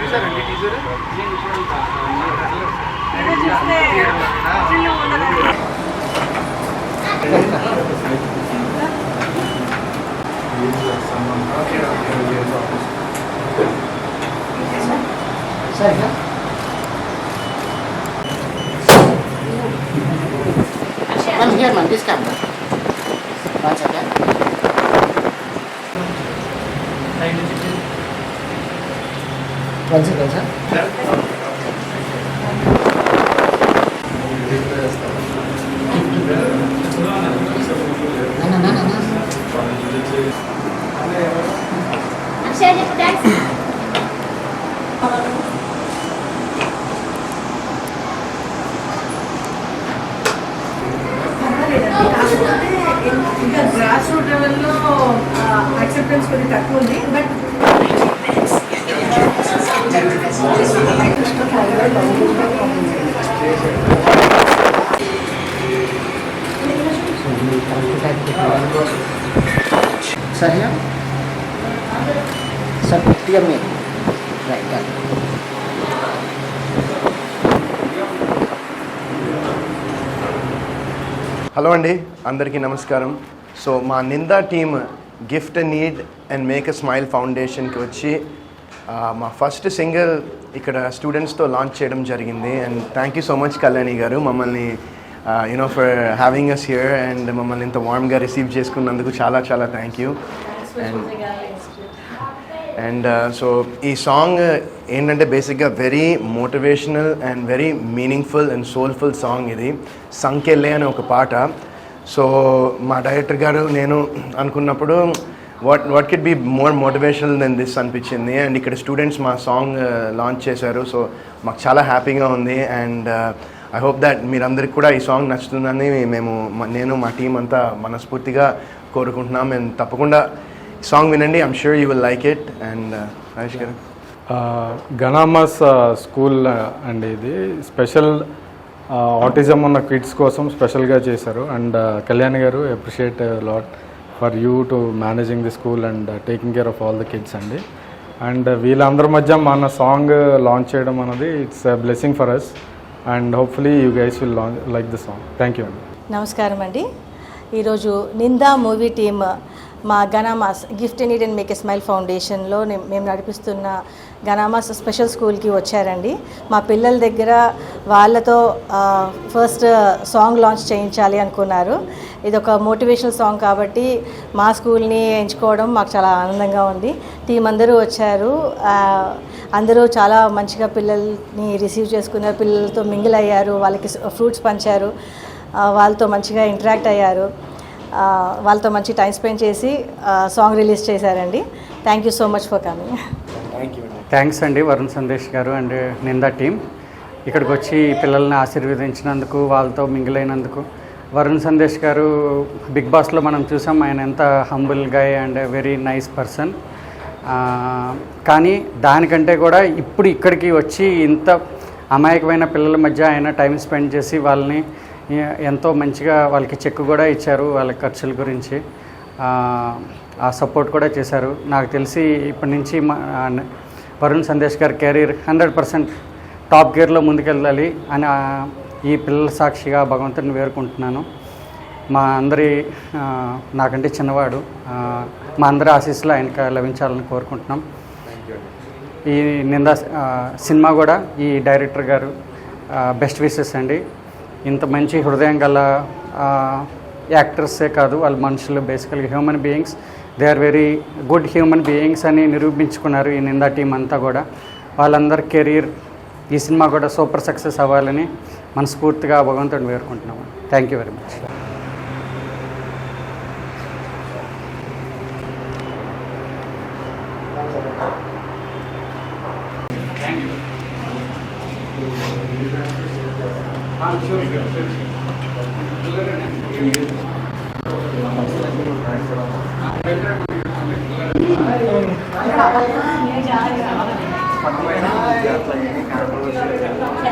చూసారండి teaser One here, man, this camera. One second. One second, sir. No. Akshay, dance. ఇంకా grass root లెవెల్లో acceptance కొద్దిగా తక్కువ ఉంది but Sir, here. Sir, clear me. Right, done. Hello అండి, అందరికీ నమస్కారం. సో మా Nindha team gift need and make a smile ఫౌండేషన్కి వచ్చి మా ఫస్ట్ సింగిల్ ఇక్కడ స్టూడెంట్స్తో లాంచ్ చేయడం జరిగింది. And thank you so much Kalyani గారు, మమ్మల్ని you know for having us here and మమ్మల్ని ఇంత వార్మ్గా రిసీవ్ చేసుకున్నందుకు చాలా చాలా థ్యాంక్ యూ. అండ్ సో ఈ సాంగ్ ఏంటంటే బేసిక్గా very motivational and very meaningful and soulful song. ఇది సంకెళ్ళే అనే ఒక పాట. సో మా డైరెక్టర్ గారు నేను అనుకున్నప్పుడు what could be more motivational than this అనిపించింది. అండ్ ఇక్కడ స్టూడెంట్స్ మా సాంగ్ లాంచ్ చేశారు. సో మాకు చాలా హ్యాపీగా ఉంది. అండ్ ఐ హోప్ దాట్ మీరందరికీ కూడా ఈ సాంగ్ నచ్చుతుందని నేను మా టీం అంతా మనస్ఫూర్తిగా కోరుకుంటున్నాం. అండ్ తప్పకుండా సాంగ్ వినండి. I'm sure you will like it. And Rajesh గారు, గనామాస్ స్కూల్ అండి, ఇది స్పెషల్ ఆటిజం ఉన్న కిడ్స్ కోసం స్పెషల్గా చేశారు. అండ్ కళ్యాణ్ గారు appreciate lot for you to managing the school and taking care of all the kids అండి. అండ్ వీళ్ళందరి మధ్య మన సాంగ్ లాంచ్ చేయడం అనేది it's blessing for us. And hopefully you guys will like the song. Thank you అండి. నమస్కారం అండి. ఈరోజు నిందా మూవీ టీమ్ మా గనామాస్ gift need and make a smile ఫౌండేషన్లో మేము నడిపిస్తున్న గనామాస్ స్పెషల్ స్కూల్కి వచ్చారండి. మా పిల్లల దగ్గర వాళ్ళతో ఫస్ట్ సాంగ్ లాంచ్ చేయించాలి అనుకున్నారు. ఇది ఒక మోటివేషనల్ సాంగ్ కాబట్టి మా స్కూల్ని ఎంచుకోవడం మాకు చాలా ఆనందంగా ఉంది. టీం అందరూ వచ్చారు. అందరూ చాలా మంచిగా పిల్లల్ని రిసీవ్ చేసుకున్నారు. పిల్లలతో మింగిల్ అయ్యారు, వాళ్ళకి ఫ్రూట్స్ పంచారు, వాళ్ళతో మంచిగా ఇంటరాక్ట్ అయ్యారు, వాళ్ళతో మంచి టైం స్పెండ్ చేసి సాంగ్ రిలీజ్ చేశారండి. Thank you so much for coming. Thanks అండి వరుణ్ సందేశ్ గారు అండ్ నిందా టీం ఇక్కడికి వచ్చి పిల్లల్ని ఆశీర్వదించినందుకు, వాళ్ళతో మింగిల్ అయినందుకు. వరుణ్ సందేశ్ గారు బిగ్ బాస్లో మనం చూసాం, ఆయన ఎంత humble guy and very nice person. కానీ దానికంటే కూడా ఇప్పుడు ఇక్కడికి వచ్చి ఇంత అమాయకమైన పిల్లల మధ్య ఆయన టైం స్పెండ్ చేసి వాళ్ళని ఎంతో మంచిగా వాళ్ళకి చెక్ కూడా ఇచ్చారు, వాళ్ళ ఖర్చుల గురించి ఆ సపోర్ట్ కూడా చేశారు. నాకు తెలిసి ఇప్పటి నుంచి వరుణ్ సందేశ్ గారి కెరీర్ 100% టాప్ గేర్లో ముందుకెళ్ళాలి అని ఈ పిల్లల సాక్షిగా భగవంతుని వేరుకుంటున్నాను. మా అందరి నాకంటే చిన్నవాడు, మా అందరి ఆశీస్సులు ఆయనకు లభించాలని కోరుకుంటున్నాం. ఈ నిందా సినిమా కూడా ఈ డైరెక్టర్ గారు బెస్ట్ విషెస్ అండి. ఇంత మంచి హృదయం గల యాక్టర్సే కాదు, వాళ్ళ మనుషులు బేసికల్గా human beings. They are very good human beings అని నిరూపించుకున్నారు ఈ నిందా టీం అంతా కూడా. వాళ్ళందరి కెరీర్ ఈ సినిమా కూడా సూపర్ సక్సెస్ అవ్వాలని మనస్ఫూర్తిగా భగవంతుడిని వేడుకుంటున్నాము. Thank you very much. Sure.